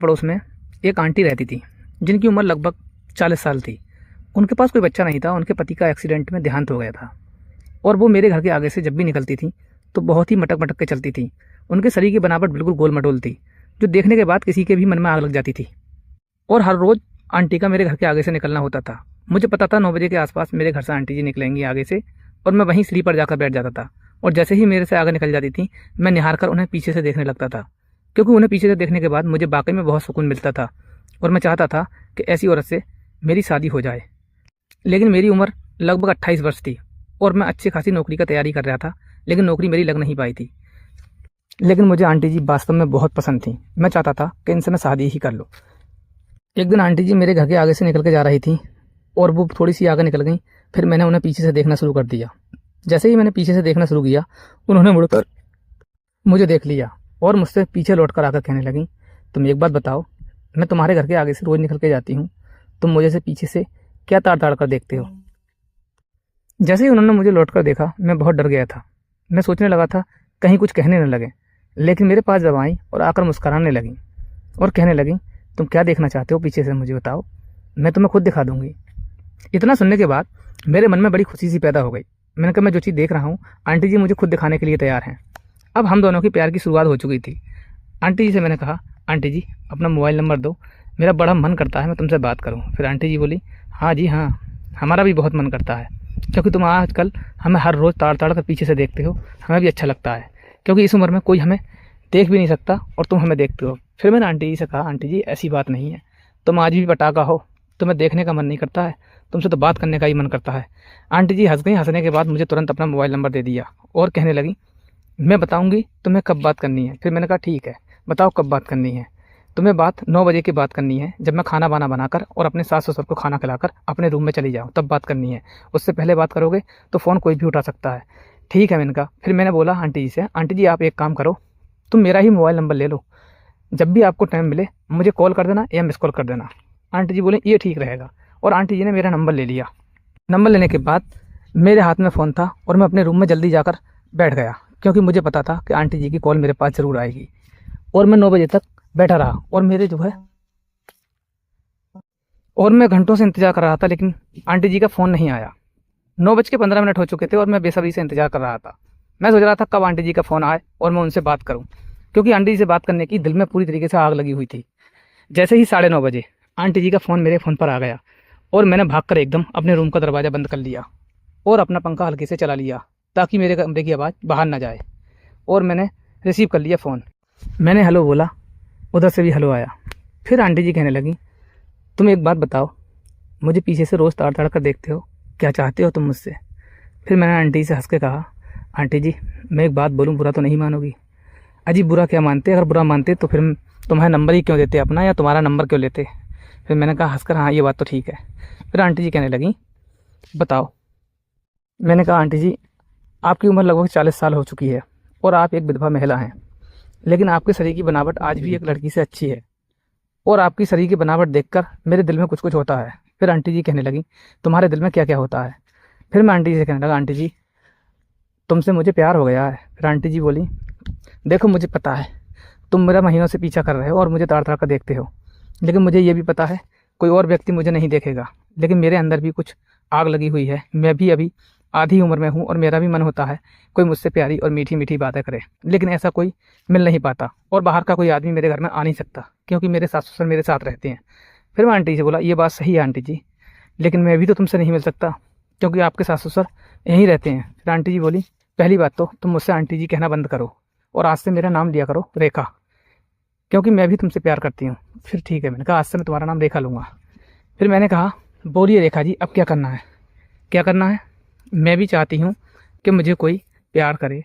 पड़ोस में एक आंटी रहती थी जिनकी उम्र लगभग 40 साल थी। उनके पास कोई बच्चा नहीं था। उनके पति का एक्सीडेंट में देहांत हो गया था और वो मेरे घर के आगे से जब भी निकलती थी तो बहुत ही मटक मटक के चलती थी। उनके शरीर की बनावट बिल्कुल गोल मटोल थी, जो देखने के बाद किसी के भी मन में आग लग जाती थी। और हर रोज़ आंटी का मेरे घर के आगे से निकलना होता था। मुझे पता था 9 बजे के आसपास मेरे घर से आंटी जी निकलेंगी आगे से, और मैं वहीं सीढ़ी पर जाकर बैठ जाता था। और जैसे ही मेरे से आगे निकल जाती थी, मैं निहार कर उन्हें पीछे से देखने लगता था, क्योंकि उन्हें पीछे से देखने के बाद मुझे वाकई में बहुत सुकून मिलता था और मैं चाहता था कि ऐसी औरत से मेरी शादी हो जाए। लेकिन मेरी उम्र लगभग 28 वर्ष थी और मैं अच्छी खासी नौकरी का तैयारी कर रहा था, लेकिन नौकरी मेरी लग नहीं पाई थी। लेकिन मुझे आंटी जी वास्तव में बहुत पसंद थी। मैं चाहता था कि इनसे मैं शादी ही कर लूँ। एक दिन आंटी जी मेरे घर के आगे से निकल के जा रही थी और वो थोड़ी सी आगे निकल गई। फिर मैंने उन्हें पीछे से देखना शुरू कर दिया। जैसे ही मैंने पीछे से देखना शुरू किया, उन्होंने मुड़कर मुझे देख लिया और मुझसे पीछे लौट कर आकर कहने लगी, तुम एक बात बताओ, मैं तुम्हारे घर के आगे से रोज निकल के जाती हूँ, तुम मुझे से पीछे से क्या ताड़ ताड़ कर देखते हो। जैसे ही उन्होंने मुझे लौट कर देखा, मैं बहुत डर गया था। मैं सोचने लगा था कहीं कुछ कहने न लगे, लेकिन मेरे पास जब आई और आकर मुस्कुराने लगी और कहने लगी, तुम क्या देखना चाहते हो पीछे से, मुझे बताओ, मैं तुम्हें खुद दिखा दूंगी। इतना सुनने के बाद मेरे मन में बड़ी खुशी सी पैदा हो गई। मैंने कहा, मैं जो चीज़ देख रहा हूँ आंटी जी मुझे खुद दिखाने के लिए तैयार हैं। अब हम दोनों की प्यार की शुरुआत हो चुकी थी। आंटी जी से मैंने कहा, आंटी जी अपना मोबाइल नंबर दो, मेरा बड़ा मन करता है मैं तुमसे बात करूं। फिर आंटी जी बोली, हाँ जी हाँ, हमारा भी बहुत मन करता है, क्योंकि तुम आजकल हमें हर रोज़ ताड़ ताड़ कर पीछे से देखते हो, हमें भी अच्छा लगता है, क्योंकि इस उम्र में कोई हमें देख भी नहीं सकता और तुम हमें देखते हो। फिर मैंने आंटी जी से कहा, आंटी जी ऐसी बात नहीं है, तुम आज भी पटाखा हो, तुम्हें देखने का मन नहीं करता है, तुमसे तो बात करने का ही मन करता है। आंटी जी हंस गई। हंसने के बाद मुझे तुरंत अपना मोबाइल नंबर दे दिया और कहने लगी, मैं बताऊंगी तुम्हें कब बात करनी है। फिर मैंने कहा, ठीक है बताओ कब बात करनी है। तुम्हें बात 9 बजे की बात करनी है, जब मैं खाना बाना बनाकर और अपने सास ससुर को खाना खिलाकर अपने रूम में चली जाऊँ तब बात करनी है। उससे पहले बात करोगे तो फ़ोन कोई भी उठा सकता है। ठीक है मैंने कहा। फिर मैंने बोला आंटी जी से, आंटी जी आप एक काम करो, तुम मेरा ही मोबाइल नंबर ले लो, जब भी आपको टाइम मिले मुझे कॉल कर देना या मिस कॉल कर देना। आंटी जी बोले, ये ठीक रहेगा। और आंटी जी ने मेरा नंबर ले लिया। नंबर लेने के बाद मेरे हाथ में फ़ोन था और मैं अपने रूम में जल्दी जाकर बैठ गया, क्योंकि मुझे पता था कि आंटी जी की कॉल मेरे पास ज़रूर आएगी। और मैं 9 बजे तक बैठा रहा और मेरे जो है और मैं घंटों से इंतज़ार कर रहा था, लेकिन आंटी जी का फ़ोन नहीं आया। 9:15 हो चुके थे और मैं बेसब्री से इंतज़ार कर रहा था। मैं सोच रहा था कब आंटी जी का फ़ोन आए और मैं उनसे बात करूं, क्योंकि आंटी जी से बात करने की दिल में पूरी तरीके से आग लगी हुई थी। जैसे ही 9:30 बजे आंटी जी का फ़ोन मेरे फ़ोन पर आ गया और मैंने भागकर एकदम अपने रूम का दरवाज़ा बंद कर लिया और अपना पंखा हल्के से चला लिया, ताकि मेरे कमरे की आवाज़ बाहर ना जाए। और मैंने रिसीव कर लिया फ़ोन। मैंने हेलो बोला, उधर से भी हेलो आया। फिर आंटी जी कहने लगी, तुम एक बात बताओ, मुझे पीछे से रोज़ ताड़ ताड़ कर देखते हो, क्या चाहते हो तुम मुझसे। फिर मैंने आंटी से हंस के कहा, आंटी जी मैं एक बात बोलूँ, बुरा तो नहीं मानोगी। अजी बुरा क्या मानते, अगर बुरा मानते तो फिर तुम्हारा नंबर ही क्यों देते अपना, या तुम्हारा नंबर क्यों लेते। फिर मैंने कहा हंसकर, हाँ ये बात तो ठीक है। फिर आंटी जी कहने लगी, बताओ। मैंने कहा, आंटी जी आपकी उम्र लगभग 40 साल हो चुकी है और आप एक विधवा महिला हैं, लेकिन आपके शरीर की बनावट आज भी एक लड़की से अच्छी है और आपकी शरीर की बनावट देखकर मेरे दिल में कुछ कुछ होता है। फिर आंटी जी कहने लगी, तुम्हारे दिल में क्या क्या होता है। फिर मैं आंटी जी से कहने लगा, आंटी जी तुमसे मुझे प्यार हो गया है। फिर आंटी जी बोली, देखो मुझे पता है तुम मेरा महीनों से पीछा कर रहे हो और मुझे ताड़ ताड़ कर देखते हो, लेकिन मुझे ये भी पता है कोई और व्यक्ति मुझे नहीं देखेगा, लेकिन मेरे अंदर भी कुछ आग लगी हुई है। मैं भी अभी आधी उम्र में हूँ और मेरा भी मन होता है कोई मुझसे प्यारी और मीठी मीठी बातें करे, लेकिन ऐसा कोई मिल नहीं पाता और बाहर का कोई आदमी मेरे घर में आ नहीं सकता, क्योंकि मेरे सास ससुर मेरे साथ रहते हैं। फिर मैं आंटी से बोला, ये बात सही है आंटी जी, लेकिन मैं भी तो तुमसे नहीं मिल सकता, क्योंकि आपके सास ससुर यहीं रहते हैं। फिर आंटी जी बोली, पहली बात तो तुम मुझसे आंटी जी कहना बंद करो और आज से मेरा नाम लिया करो रेखा, क्योंकि मैं भी तुमसे प्यार करती हूँ। फिर ठीक है, मैंने कहा आज से मैं तुम्हारा नाम रेखा लूँगा। फिर मैंने कहा, बोलिए रेखा जी अब क्या करना है। क्या करना है, मैं भी चाहती हूँ कि मुझे कोई प्यार करे,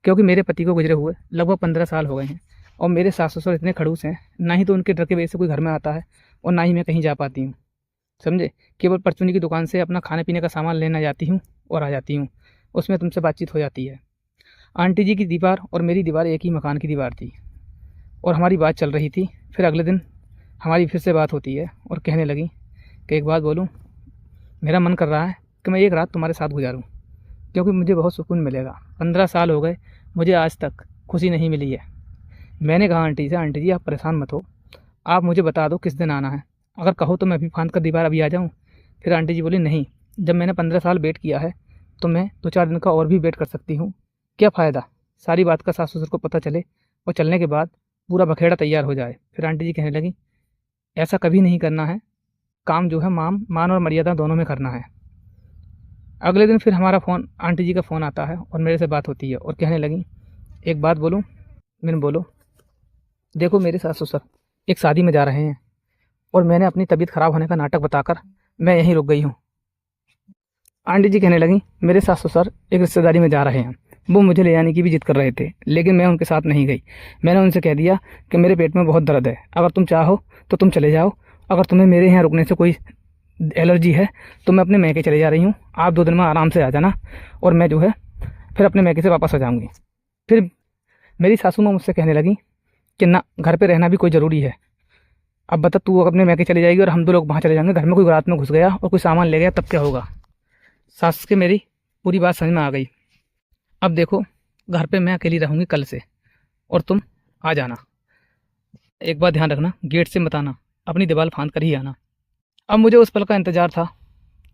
क्योंकि मेरे पति को गुजरे हुए लगभग 15 साल हो गए हैं और मेरे सास ससुर इतने खड़ूस हैं, ना ही तो उनके डर की वजह से कोई घर में आता है और ना ही मैं कहीं जा पाती हूँ, समझे। केवल परचूनी की दुकान से अपना खाने पीने का सामान लेना जाती हूँ और आ जाती हूँ, उसमें तुमसे बातचीत हो जाती है। आंटी जी की दीवार और मेरी दीवार एक ही मकान की दीवार थी और हमारी बात चल रही थी। फिर अगले दिन हमारी फिर से बात होती है और कहने लगी कि एक बात बोलूँ, मेरा मन कर रहा है कि मैं एक रात तुम्हारे साथ गुजारूँ, क्योंकि मुझे बहुत सुकून मिलेगा। 15 साल हो गए मुझे आज तक खुशी नहीं मिली है। मैंने कहा आंटी से, आंटी जी आप परेशान मत हो, आप मुझे बता दो किस दिन आना है, अगर कहो तो मैं अभी फांद कर दीवार अभी आ जाऊँ। फिर आंटी जी बोली नहीं, जब मैंने 15 साल वेट किया है तो मैं 2-4 दिन का और भी वेट कर सकती हूँ। क्या फ़ायदा सारी बात का सास ससुर को पता चले और चलने के बाद पूरा बखेड़ा तैयार हो जाए। फिर आंटी जी कहने लगी ऐसा कभी नहीं करना है, काम जो है मान और मर्यादा दोनों में करना है। अगले दिन फिर हमारा फ़ोन, आंटी जी का फ़ोन आता है और मेरे से बात होती है और कहने लगी एक बात बोलूँ। मैंने बोलो। देखो मेरे सास ससुर एक शादी में जा रहे हैं और मैंने अपनी तबीयत ख़राब होने का नाटक बताकर मैं यहीं रुक गई हूँ। आंटी जी कहने लगी मेरे सास ससुर एक रिश्तेदारी में जा रहे हैं, वो मुझे ले जाने की भी जिद कर रहे थे, लेकिन मैं उनके साथ नहीं गई। मैंने उनसे कह दिया कि मेरे पेट में बहुत दर्द है, अगर तुम चाहो तो तुम चले जाओ, अगर तुम्हें मेरे यहाँ रुकने से कोई एलर्जी है तो मैं अपने मैके चले जा रही हूँ, आप 2 दिन में आराम से आ जाना और मैं जो है फिर अपने मैके से वापस आ जाऊँगी। फिर मेरी सासू माँ मुझसे कहने लगी कि ना, घर पे रहना भी कोई ज़रूरी है। अब बता, तू अपने मैके चली जाएगी और हम 2 लोग वहाँ चले जाएंगे, घर में कोई रात में घुस गया और कोई सामान ले गया तब क्या होगा। सास के मेरी पूरी बात समझ में आ गई। अब देखो घर पे मैं अकेली रहूँगी कल से और तुम आ जाना। एक बात ध्यान रखना, गेट से मत आना, अपनी दीवार फांद कर ही आना। अब मुझे उस पल का इंतज़ार था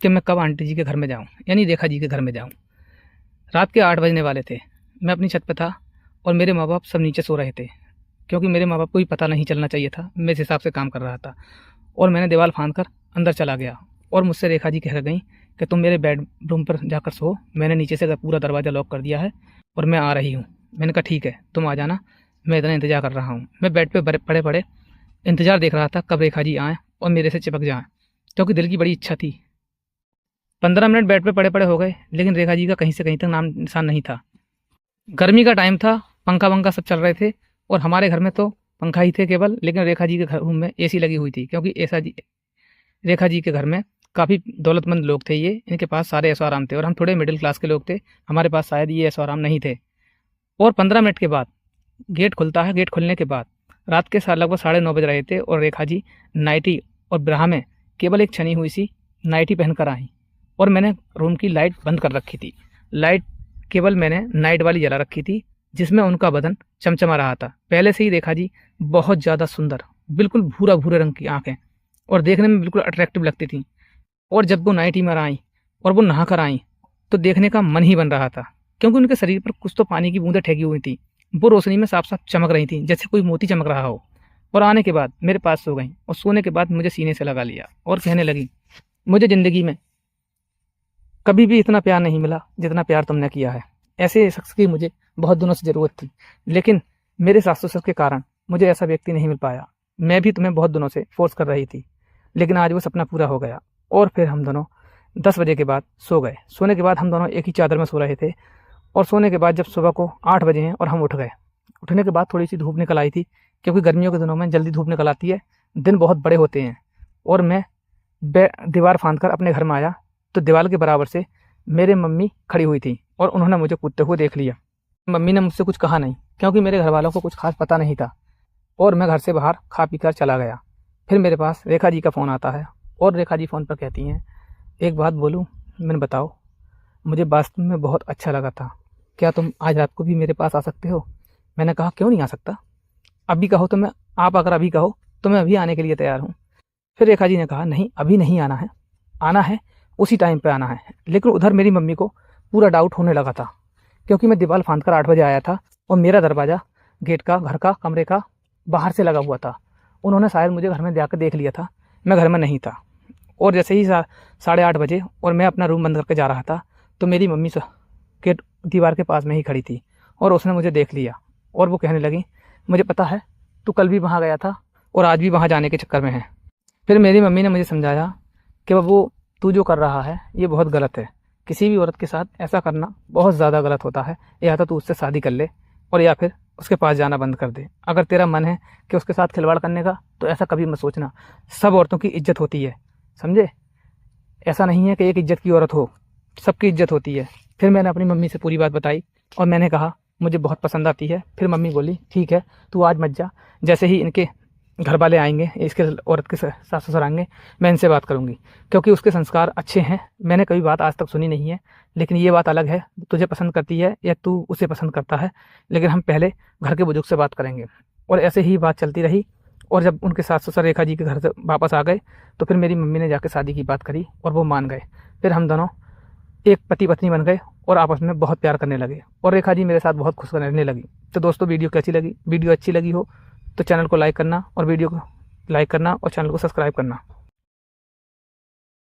कि मैं कब आंटी जी के घर में जाऊँ, यानी रेखा जी के घर में जाऊँ। रात के 8 बजने वाले थे। मैं अपनी छत पे था और मेरे माँ बाप सब नीचे सो रहे थे, क्योंकि मेरे माँ बाप को भी पता नहीं चलना चाहिए था, मैं इस हिसाब से काम कर रहा था। और मैंने दीवार फांद कर अंदर चला गया और मुझसे रेखा जी कह गई कि तुम मेरे बेडरूम पर जाकर सो, मैंने नीचे से पूरा दरवाज़ा लॉक कर दिया है और मैं आ रही हूँ। मैंने कहा ठीक है, तुम आ जाना, मैं इतना इंतज़ार कर रहा हूँ। मैं बेड पे पड़े पड़े इंतज़ार देख रहा था कब रेखा जी आएँ और मेरे से चिपक जाएँ, क्योंकि दिल की बड़ी इच्छा थी। 15 मिनट बेड पे पड़े पड़े हो गए, लेकिन रेखा जी का कहीं से कहीं तक नाम निशान नहीं था। गर्मी का टाइम था, पंखा वंखा सब चल रहे थे और हमारे घर में तो पंखा ही थे केवल, लेकिन रेखा जी के घर रूम में एसी लगी हुई थी, क्योंकि रेखा जी के घर में काफ़ी दौलतमंद लोग थे, ये इनके पास सारे ऐशो आराम थे और हम थोड़े मिडिल क्लास के लोग थे, हमारे पास शायद ये ऐशो आराम नहीं थे। और 15 मिनट के बाद गेट खुलता है। गेट खुलने के बाद रात के लगभग 9:30 बज रहे थे और रेखा जी नाइटी और ब्रा में केवल एक छनी हुई सी नाइटी पहनकर आई और मैंने रूम की लाइट बंद कर रखी थी। लाइट केवल मैंने नाइट वाली जला रखी थी, जिसमें उनका बदन चमचमा रहा था। पहले से ही रेखा जी बहुत ज़्यादा सुंदर, बिल्कुल भूरा भूरे रंग की आंखें और देखने में बिल्कुल अट्रैक्टिव लगती थी। और जब वो नाइटी में आई और वो नहा कर आई तो देखने का मन ही बन रहा था, क्योंकि उनके शरीर पर कुछ तो पानी की बूंदें ठेकी हुई थी, वो रोशनी में साफ साफ चमक रही थी, जैसे कोई मोती चमक रहा हो। और आने के बाद मेरे पास सो गई और सोने के बाद मुझे सीने से लगा लिया और कहने लगी मुझे ज़िंदगी में कभी भी इतना प्यार नहीं मिला जितना प्यार तुमने किया है। ऐसे शख्स की मुझे बहुत दिनों से ज़रूरत थी, लेकिन मेरे सास ससुर के कारण मुझे ऐसा व्यक्ति नहीं मिल पाया। मैं भी तुम्हें बहुत दिनों से फोर्स कर रही थी, लेकिन आज वो सपना पूरा हो गया। और फिर हम दोनों 10 बजे के बाद सो गए। सोने के बाद हम दोनों एक ही चादर में सो रहे थे और सोने के बाद जब सुबह को 8 बजे हैं और हम उठ गए। उठने के बाद थोड़ी सी धूप निकल आई थी, क्योंकि गर्मियों के दिनों में जल्दी धूप निकल आती है, दिन बहुत बड़े होते हैं। और मैं दीवार फांद कर अपने घर में आया तो दीवार के बराबर से मेरे मम्मी खड़ी हुई थी और उन्होंने मुझे कूदते हुए देख लिया। मम्मी ने मुझसे कुछ कहा नहीं, क्योंकि मेरे घर वालों को कुछ खास पता नहीं था और मैं घर से बाहर खा पी कर चला गया। फिर मेरे पास रेखा जी का फ़ोन आता है और रेखा जी फ़ोन पर कहती हैं एक बात बोलूँ। मैंने बताओ, मुझे वास्तव में बहुत अच्छा लगा था, क्या तुम आज रात को भी मेरे पास आ सकते हो? मैंने कहा क्यों नहीं आ सकता, अभी कहो तो मैं, आप अगर अभी कहो तो मैं अभी आने के लिए तैयार हूँ। फिर रेखा जी ने कहा नहीं, अभी नहीं आना है उसी टाइम पे आना है। लेकिन उधर मेरी मम्मी को पूरा डाउट होने लगा था, क्योंकि मैं दीवार फांद कर 8 बजे आया था और मेरा दरवाज़ा गेट का, घर का, कमरे का बाहर से लगा हुआ था। उन्होंने शायद मुझे घर में जाकर देख लिया था, मैं घर में नहीं था। और जैसे ही 8:30 बजे और मैं अपना रूम बंद करके जा रहा था तो मेरी मम्मी गेट दीवार के पास में ही खड़ी थी और उसने मुझे देख लिया और वो कहने लगी मुझे पता है तू कल भी वहाँ गया था और आज भी वहाँ जाने के चक्कर में है। फिर मेरी मम्मी ने मुझे समझाया कि वो तू जो कर रहा है ये बहुत गलत है, किसी भी औरत के साथ ऐसा करना बहुत ज़्यादा गलत होता है, या तो तू उससे शादी कर ले और या फिर उसके पास जाना बंद कर दे। अगर तेरा मन है कि उसके साथ खिलवाड़ करने का तो ऐसा कभी मत सोचना। सब औरतों की इज्जत होती है, समझे? ऐसा नहीं है कि एक इज्जत की औरत हो, सबकी इज्जत होती है। फिर मैंने अपनी मम्मी से पूरी बात बताई और मैंने कहा मुझे बहुत पसंद आती है। फिर मम्मी बोली ठीक है तू आज मत जा, जैसे ही इनके घर वाले आएंगे, इसके औरत के सास ससुर आएंगे, मैं इनसे बात करूंगी, क्योंकि उसके संस्कार अच्छे हैं। मैंने कभी बात आज तक सुनी नहीं है, लेकिन ये बात अलग है, तुझे पसंद करती है या तू उसे पसंद करता है, लेकिन हम पहले घर के बुजुर्ग से बात करेंगे। और ऐसे ही बात चलती रही और जब उनके सास ससुर रेखा जी के घर से वापस आ गए तो फिर मेरी मम्मी ने जाके शादी की बात करी और वो मान गए। फिर हम दोनों एक पति पत्नी बन गए और आपस में बहुत प्यार करने लगे और रेखा जी मेरे साथ बहुत खुश रहने लगी। तो दोस्तों वीडियो कैसी लगी? वीडियो अच्छी लगी हो तो चैनल को लाइक करना और वीडियो को लाइक करना और चैनल को सब्सक्राइब करना।